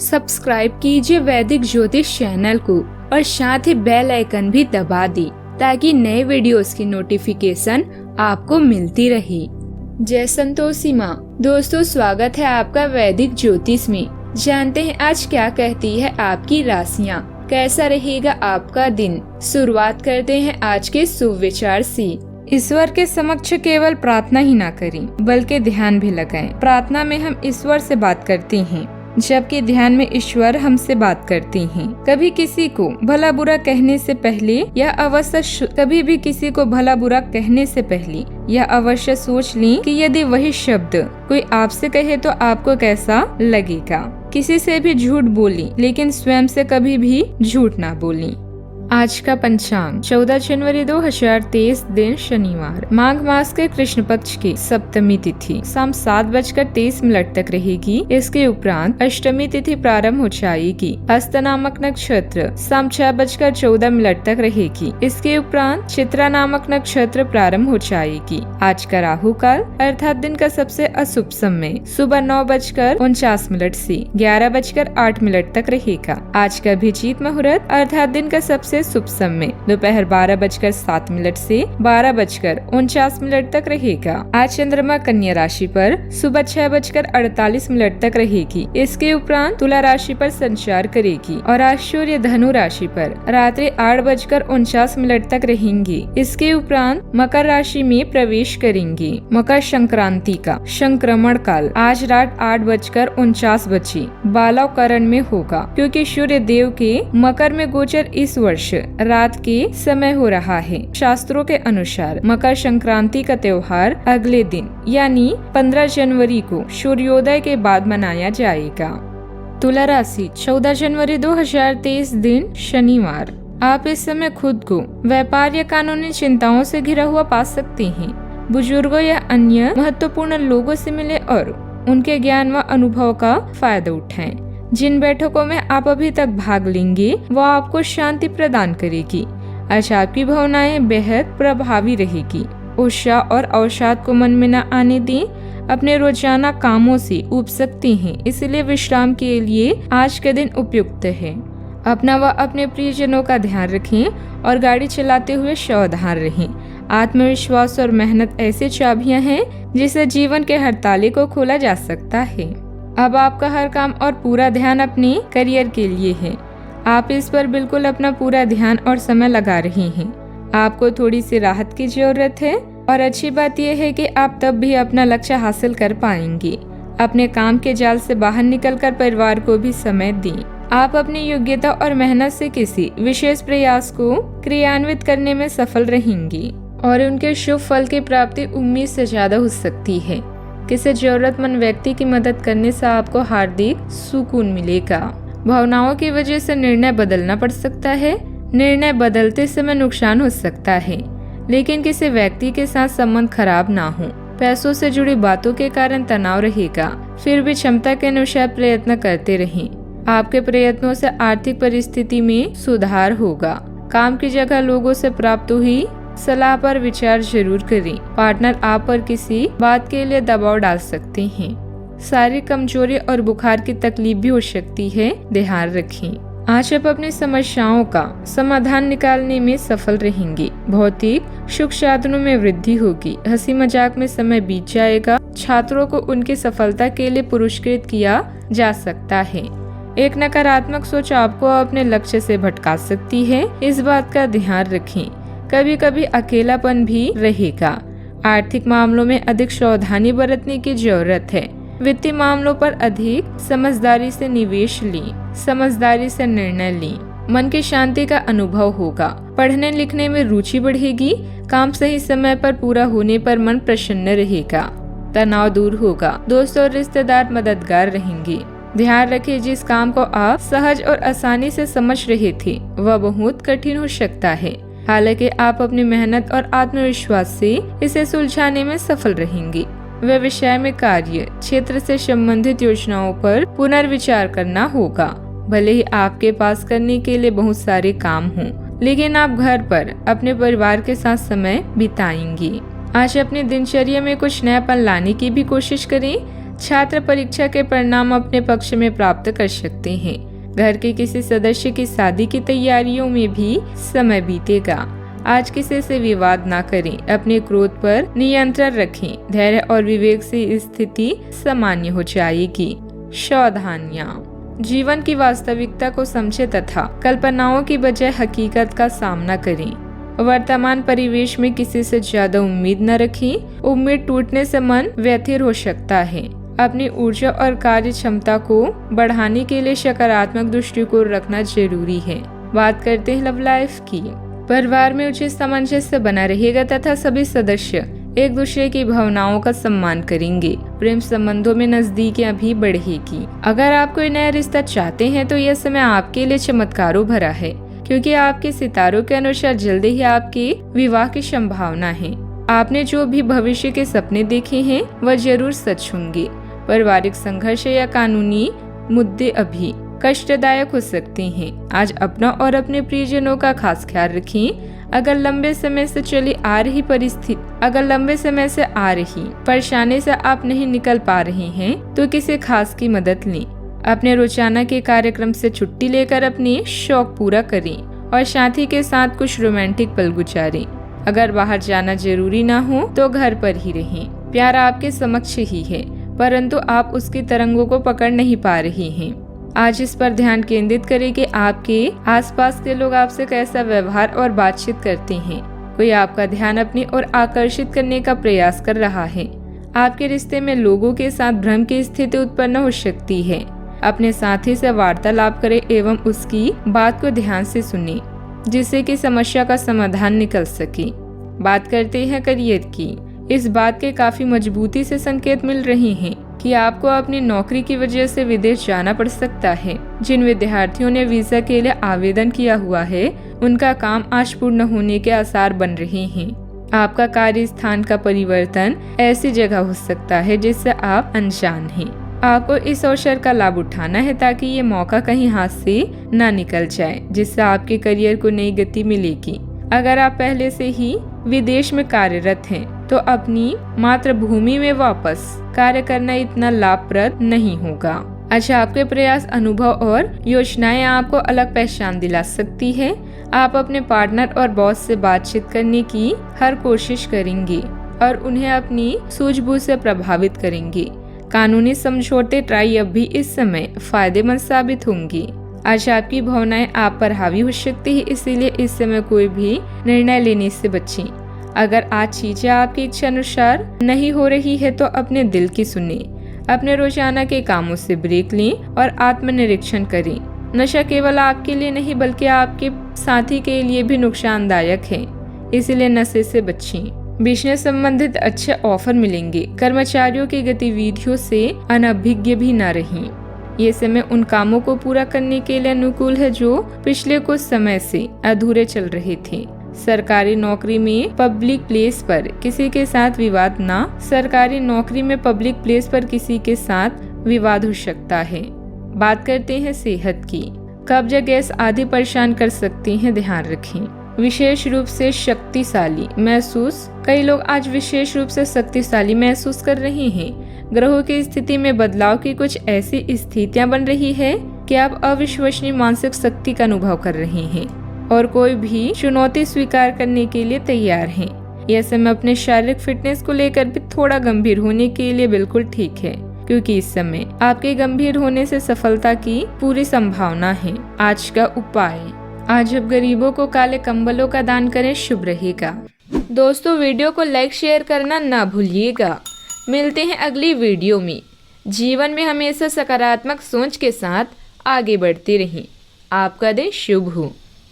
Subscribe कीजिए वैदिक ज्योतिष चैनल को और साथ ही बेल आइकन भी दबा दी ताकि नए वीडियोस की नोटिफिकेशन आपको मिलती रहे। जय संतोषी माँ। दोस्तों, स्वागत है आपका वैदिक ज्योतिष में। जानते हैं आज क्या कहती है आपकी राशियाँ, कैसा रहेगा आपका दिन। शुरुआत करते हैं आज के शुभ विचार से। ईश्वर के समक्ष केवल प्रार्थना ही ना करें बल्कि ध्यान भी लगाएं। प्रार्थना में हम ईश्वर से बात करते हैं जबकि ध्यान में ईश्वर हमसे बात करते हैं। कभी किसी को भला बुरा कहने से पहले या अवश्य सोच लें कि यदि वही शब्द कोई आपसे कहे तो आपको कैसा लगेगा। किसी से भी झूठ बोली लेकिन स्वयं से कभी भी झूठ ना बोली। आज का पंचांग 14 जनवरी 2023 दिन शनिवार, माघ मास के कृष्ण पक्ष की सप्तमी तिथि शाम 7:23 तक रहेगी। इसके उपरांत अष्टमी तिथि प्रारंभ हो जाएगी। हस्त नामक नक्षत्र शाम 6:14 तक रहेगी। इसके उपरांत चित्रा नामक नक्षत्र प्रारंभ हो जाएगी। आज का राहु काल अर्थात दिन का सबसे अशुभ समय सुबह 9:49 से 11:08 तक रहेगा। आज का अभिजीत मुहूर्त अर्थात दिन का सबसे शुभ समय दोपहर 12:07 से 12:49 तक रहेगा। आज चंद्रमा कन्या राशि पर सुबह 6:48 तक रहेगी। इसके उपरांत तुला राशि पर संचार करेगी और आज सूर्य धनु राशि पर रात्रि 8:49 तक रहेंगे। इसके उपरांत मकर राशि में प्रवेश करेंगे। मकर संक्रांति का संक्रमण काल आज रात 8:49 बालवकरण में होगा, क्योंकि सूर्य देव के मकर में गोचर इस वर्ष रात के समय हो रहा है। शास्त्रों के अनुसार मकर संक्रांति का त्योहार अगले दिन यानी 15 जनवरी को सूर्योदय के बाद मनाया जाएगा। तुला राशि 14 जनवरी 2023 दिन शनिवार। आप इस समय खुद को व्यापार या कानूनी चिंताओं से घिरा हुआ पा सकते हैं। बुजुर्गों या अन्य महत्वपूर्ण लोगों से मिले और उनके ज्ञान व अनुभव का फायदा उठाएं। जिन बैठकों में आप अभी तक भाग लेंगे वो आपको शांति प्रदान करेगी। आज आपकी भावनाएं बेहद प्रभावी रहेगी। उत्साह और अवसाद को मन में न आने दें। अपने रोजाना कामों से ऊब सकते हैं, इसलिए विश्राम के लिए आज का दिन उपयुक्त है। अपना व अपने प्रियजनों का ध्यान रखें और गाड़ी चलाते हुए सावधान रहें। आत्मविश्वास और मेहनत ऐसी चाबियां हैं जिससे जीवन के हर ताले को खोला जा सकता है। अब आपका हर काम और पूरा ध्यान अपने करियर के लिए है। आप इस पर बिल्कुल अपना पूरा ध्यान और समय लगा रहे हैं। आपको थोड़ी सी राहत की जरूरत है और अच्छी बात यह है कि आप तब भी अपना लक्ष्य हासिल कर पाएंगे। अपने काम के जाल से बाहर निकलकर परिवार को भी समय दें। आप अपनी योग्यता और मेहनत से किसी विशेष प्रयास को क्रियान्वित करने में सफल रहेंगी और उनके शुभ फल की प्राप्ति उम्मीद से ज्यादा हो सकती है। किसी जरूरतमंद व्यक्ति की मदद करने से आपको हार्दिक सुकून मिलेगा। भावनाओं की वजह से निर्णय बदलना पड़ सकता है। निर्णय बदलते समय नुकसान हो सकता है, लेकिन किसी व्यक्ति के साथ संबंध खराब ना हो। पैसों से जुड़ी बातों के कारण तनाव रहेगा, फिर भी क्षमता के अनुसार प्रयत्न करते रहें। आपके प्रयत्नों से आर्थिक परिस्थिति में सुधार होगा। काम की जगह लोगों से प्राप्त हुई सलाह पर विचार जरूर करें। पार्टनर आप पर किसी बात के लिए दबाव डाल सकते हैं। शारीरिक कमजोरी और बुखार की तकलीफ भी हो सकती है, ध्यान रखें। आज आप अपनी समस्याओं का समाधान निकालने में सफल रहेंगे। भौतिक सुख साधनों में वृद्धि होगी। हंसी मजाक में समय बीत जाएगा। छात्रों को उनकी सफलता के लिए पुरस्कृत किया जा सकता है। एक नकारात्मक सोच आपको अपने लक्ष्य से भटका सकती है, इस बात का ध्यान रखें। कभी कभी अकेलापन भी रहेगा। आर्थिक मामलों में अधिक सावधानी बरतने की जरूरत है। वित्तीय मामलों पर अधिक समझदारी से निवेश लें। समझदारी से निर्णय लें। मन की शांति का अनुभव होगा। पढ़ने लिखने में रुचि बढ़ेगी। काम सही समय पर पूरा होने पर मन प्रसन्न रहेगा। तनाव दूर होगा। दोस्त और रिश्तेदार मददगार रहेंगे। ध्यान रखें, जिस काम को आप सहज और आसानी से समझ रहे थे वह बहुत कठिन हो सकता है। हालांकि आप अपनी मेहनत और आत्मविश्वास से इसे सुलझाने में सफल रहेंगे। व्यवसाय में कार्य क्षेत्र से संबंधित योजनाओं पर पुनर्विचार करना होगा। भले ही आपके पास करने के लिए बहुत सारे काम हों, लेकिन आप घर पर अपने परिवार के साथ समय बिताएंगे। आज अपनी दिनचर्या में कुछ नयापन लाने की भी कोशिश करें छात्र परीक्षा के परिणाम अपने पक्ष में प्राप्त कर सकते हैं। घर के किसी सदस्य की शादी की तैयारियों में भी समय बीतेगा। आज किसी से विवाद ना करें, अपने क्रोध पर नियंत्रण रखें। धैर्य और विवेक से स्थिति सामान्य हो जाएगी। सावधानियाँ, जीवन की वास्तविकता को समझे तथा कल्पनाओं की बजाय हकीकत का सामना करें। वर्तमान परिवेश में किसी से ज्यादा उम्मीद न रखें। उम्मीद टूटने से मन व्यथित हो सकता है। अपनी ऊर्जा और कार्य क्षमता को बढ़ाने के लिए सकारात्मक दृष्टिकोण रखना जरूरी है। बात करते हैं लव लाइफ की। परिवार में उचित सामंजस्य बना रहेगा तथा सभी सदस्य एक दूसरे की भावनाओं का सम्मान करेंगे। प्रेम संबंधों में नजदीकियां भी बढ़ेगी। अगर आप कोई नया रिश्ता चाहते हैं तो यह समय आपके लिए चमत्कारों भरा है, क्योंकि आपके सितारों के अनुसार जल्दी ही आपके विवाह की संभावना है। आपने जो भी भविष्य के सपने देखे हैं वह जरूर सच होंगे। पारिवारिक संघर्ष या कानूनी मुद्दे अभी कष्टदायक हो सकते हैं। आज अपना और अपने प्रियजनों का खास ख्याल रखें। अगर लंबे समय से आ रही परेशानी से आप नहीं निकल पा रहे हैं तो किसी खास की मदद लें। अपने रोजाना के कार्यक्रम से छुट्टी लेकर अपने शौक पूरा करें और साथी के साथ कुछ रोमांटिक पल गुजारें। अगर बाहर जाना जरूरी ना हो तो घर पर ही रहें। प्यार आपके समक्ष ही है, परंतु आप उसकी तरंगों को पकड़ नहीं पा रहे हैं। आज इस पर ध्यान केंद्रित करें कि आपके आसपास के लोग आपसे कैसा व्यवहार और बातचीत करते हैं। कोई आपका ध्यान अपनी ओर आकर्षित करने का प्रयास कर रहा है। आपके रिश्ते में लोगों के साथ भ्रम की स्थिति उत्पन्न हो सकती है। अपने साथी से वार्तालाप करें एवं उसकी बात को ध्यान से सुनें, जिससे कि समस्या का समाधान निकल सके। बात करते हैं करियर की। इस बात के काफी मजबूती से संकेत मिल रहे हैं कि आपको अपनी नौकरी की वजह से विदेश जाना पड़ सकता है। जिन विद्यार्थियों ने वीजा के लिए आवेदन किया हुआ है उनका काम आज पूर्ण होने के आसार बन रहे हैं। आपका कार्य स्थान का परिवर्तन ऐसी जगह हो सकता है जिससे आप अनजान हैं। आपको इस अवसर का लाभ उठाना है ताकि ये मौका कहीं हाथ से न निकल जाए, जिससे आपके करियर को नई गति मिलेगी। अगर आप पहले से ही विदेश में कार्यरत हैं तो अपनी मातृभूमि में वापस कार्य करना इतना लाभप्रद नहीं होगा। अच्छा, आपके प्रयास, अनुभव और योजनाएं आपको अलग पहचान दिला सकती है। आप अपने पार्टनर और बॉस से बातचीत करने की हर कोशिश करेंगे और उन्हें अपनी सूझबूझ से प्रभावित करेंगे। कानूनी समझौते ट्राई अब भी इस समय फायदेमंद साबित होंगी। आज आपकी भावनाएं आप पर हावी हो सकती है, इसीलिए इस समय कोई भी निर्णय लेने से बचें। अगर आज चीजें आपकी इच्छा अनुसार नहीं हो रही है तो अपने दिल की सुनें। अपने रोजाना के कामों से ब्रेक लें और आत्मनिरीक्षण करें। नशा केवल आपके लिए नहीं बल्कि आपके साथी के लिए भी नुकसानदायक है, इसलिए नशे से बचें। बिजनेस संबंधित अच्छे ऑफर मिलेंगे। कर्मचारियों की गतिविधियों से अनभिज्ञ भी न रहें। ये समय उन कामों को पूरा करने के लिए अनुकूल है जो पिछले कुछ समय से अधूरे चल रहे थे। सरकारी नौकरी में पब्लिक प्लेस पर किसी के साथ विवाद हो सकता है। बात करते हैं सेहत की। कब्ज, गैस आदि परेशान कर सकती हैं, ध्यान रखें। विशेष रूप से शक्तिशाली महसूस, कई लोग आज विशेष रूप से शक्तिशाली महसूस कर रहे हैं। ग्रहों की स्थिति में बदलाव की कुछ ऐसी स्थितियां बन रही है कि आप अविश्वसनीय मानसिक शक्ति का अनुभव कर रहे हैं और कोई भी चुनौती स्वीकार करने के लिए तैयार हैं। यह समय अपने शारीरिक फिटनेस को लेकर भी थोड़ा गंभीर होने के लिए बिल्कुल ठीक है, क्योंकि इस समय आपके गंभीर होने से सफलता की पूरी संभावना है। आज का उपाय, आज अब गरीबों को काले कंबलों का दान करें, शुभ रहेगा। दोस्तों, वीडियो को लाइक शेयर करना ना भूलिएगा। मिलते हैं अगली वीडियो में। जीवन में हमेशा सकारात्मक सोच के साथ आगे बढ़ते रहें। आपका दिन शुभ हो।